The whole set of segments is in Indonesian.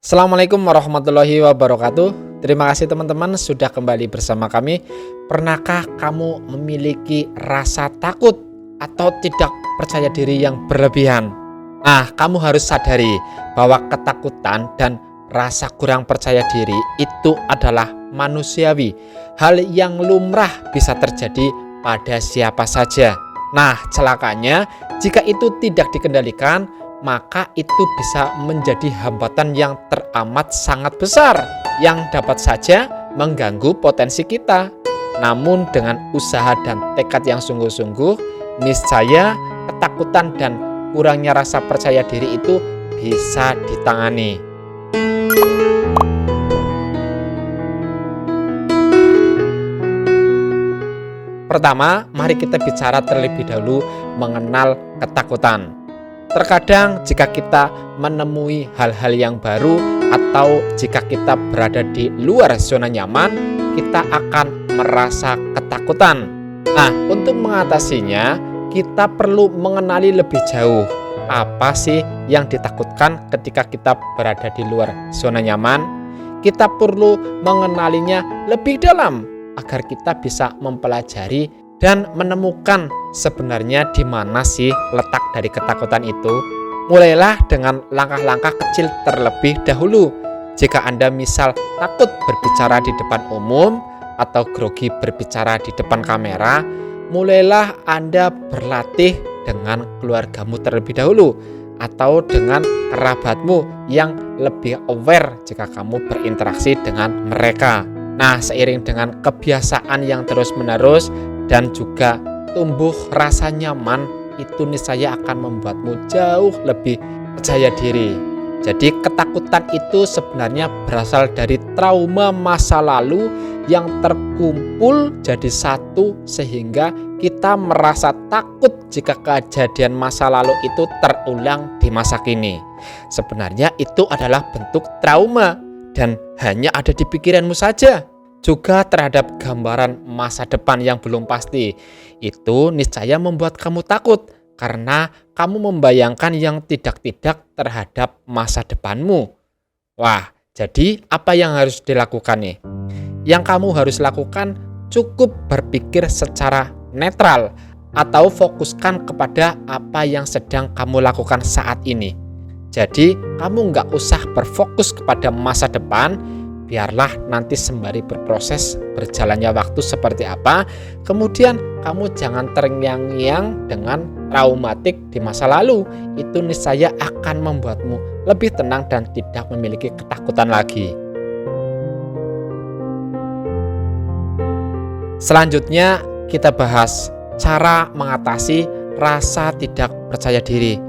Assalamualaikum warahmatullahi wabarakatuh. Terima kasih teman-teman sudah kembali bersama kami. Pernahkah kamu memiliki rasa takut atau tidak percaya diri yang berlebihan? Nah, kamu harus sadari bahwa ketakutan dan rasa kurang percaya diri itu adalah manusiawi. Hal yang lumrah bisa terjadi pada siapa saja. Nah, celakanya jika itu tidak dikendalikan, maka itu bisa menjadi hambatan yang teramat sangat besar yang dapat saja mengganggu potensi kita. Namun dengan usaha dan tekad yang sungguh-sungguh, niscaya ketakutan dan kurangnya rasa percaya diri itu bisa ditangani. Pertama, mari kita bicara terlebih dahulu mengenal ketakutan. Terkadang jika kita menemui hal-hal yang baru atau jika kita berada di luar zona nyaman, kita akan merasa ketakutan. Nah, untuk mengatasinya, kita perlu mengenali lebih jauh apa sih yang ditakutkan ketika kita berada di luar zona nyaman. Kita perlu mengenalinya lebih dalam agar kita bisa mempelajari dan menemukan sebenarnya di mana sih letak dari ketakutan itu. Mulailah dengan langkah-langkah kecil terlebih dahulu. Jika Anda misal takut berbicara di depan umum atau grogi berbicara di depan kamera, mulailah Anda berlatih dengan keluargamu terlebih dahulu atau dengan kerabatmu yang lebih aware jika kamu berinteraksi dengan mereka. Nah, seiring dengan kebiasaan yang terus-menerus dan juga tumbuh rasa nyaman, itu niscaya akan membuatmu jauh lebih percaya diri. Jadi ketakutan itu sebenarnya berasal dari trauma masa lalu yang terkumpul jadi satu sehingga kita merasa takut jika kejadian masa lalu itu terulang di masa kini. Sebenarnya itu adalah bentuk trauma dan hanya ada di pikiranmu saja. Juga terhadap gambaran masa depan yang belum pasti. Itu niscaya membuat kamu takut karena kamu membayangkan yang tidak-tidak terhadap masa depanmu. Wah, jadi apa yang harus dilakukan nih? Yang kamu harus lakukan cukup berpikir secara netral atau fokuskan kepada apa yang sedang kamu lakukan saat ini. Jadi kamu nggak usah berfokus kepada masa depan. Biarlah nanti sembari berproses berjalannya waktu seperti apa, kemudian kamu jangan terngiang-ngiang dengan traumatik di masa lalu. Itu niscaya akan membuatmu lebih tenang dan tidak memiliki ketakutan lagi. Selanjutnya kita bahas cara mengatasi rasa tidak percaya diri.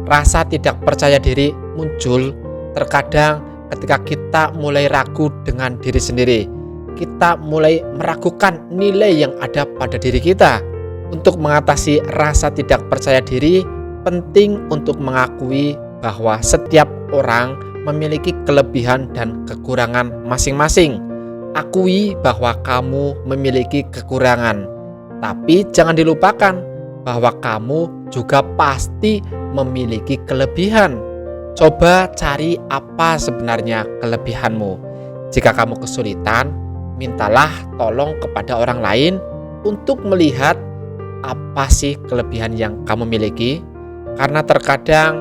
Rasa tidak percaya diri muncul terkadang ketika kita mulai ragu dengan diri sendiri, kita mulai meragukan nilai yang ada pada diri kita. Untuk mengatasi rasa tidak percaya diri, penting untuk mengakui bahwa setiap orang memiliki kelebihan dan kekurangan masing-masing. Akui bahwa kamu memiliki kekurangan, tapi jangan dilupakan bahwa kamu juga pasti memiliki kelebihan. Coba cari apa sebenarnya kelebihanmu. Jika kamu kesulitan, mintalah tolong kepada orang lain untuk melihat apa sih kelebihan yang kamu miliki. Karena terkadang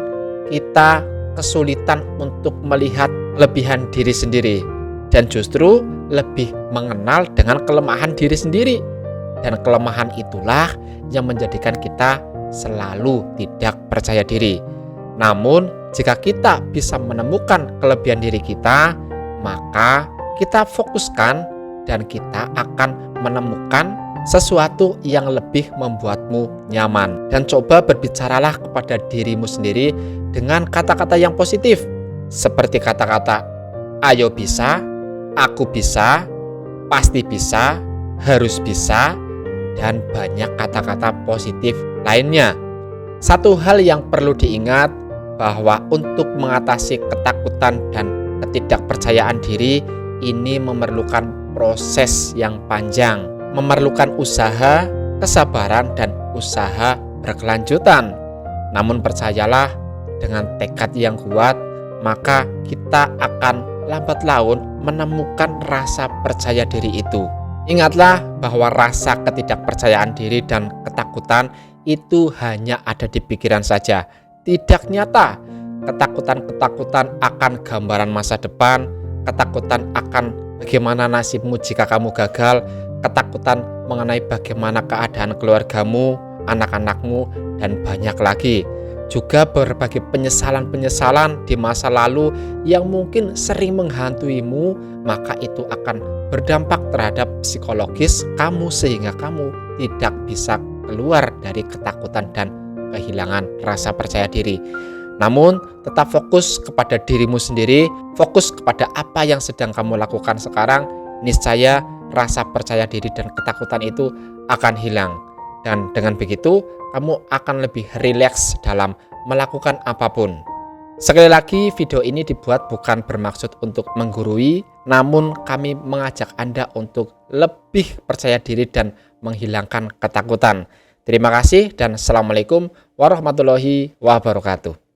kita kesulitan untuk melihat kelebihan diri sendiri dan justru lebih mengenal dengan kelemahan diri sendiri. Dan kelemahan itulah yang menjadikan kita selalu tidak percaya diri. Namun, jika kita bisa menemukan kelebihan diri kita, maka kita fokuskan dan kita akan menemukan sesuatu yang lebih membuatmu nyaman. Dan coba berbicaralah kepada dirimu sendiri dengan kata-kata yang positif. Seperti kata-kata, ayo bisa, aku bisa, pasti bisa, harus bisa, dan banyak kata-kata positif lainnya. Satu hal yang perlu diingat, bahwa untuk mengatasi ketakutan dan ketidakpercayaan diri ini memerlukan proses yang panjang, memerlukan usaha, kesabaran, dan usaha berkelanjutan. Namun percayalah, dengan tekad yang kuat, maka kita akan lambat laun menemukan rasa percaya diri itu. Ingatlah bahwa rasa ketidakpercayaan diri dan ketakutan itu hanya ada di pikiran saja, tidak nyata. Ketakutan-ketakutan akan gambaran masa depan, ketakutan akan bagaimana nasibmu jika kamu gagal, ketakutan mengenai bagaimana keadaan keluargamu, anak-anakmu, dan banyak lagi. Juga berbagai penyesalan-penyesalan di masa lalu yang mungkin sering menghantuimu, maka itu akan berdampak terhadap psikologis kamu sehingga kamu tidak bisa keluar dari ketakutan dan kehilangan rasa percaya diri. Namun, tetap fokus kepada dirimu sendiri, fokus kepada apa yang sedang kamu lakukan sekarang, niscaya rasa percaya diri dan ketakutan itu akan hilang. Dan dengan begitu, kamu akan lebih rileks dalam melakukan apapun. Sekali lagi, video ini dibuat bukan bermaksud untuk menggurui, namun kami mengajak Anda untuk lebih percaya diri dan menghilangkan ketakutan. Terima kasih dan Assalamualaikum warahmatullahi wabarakatuh.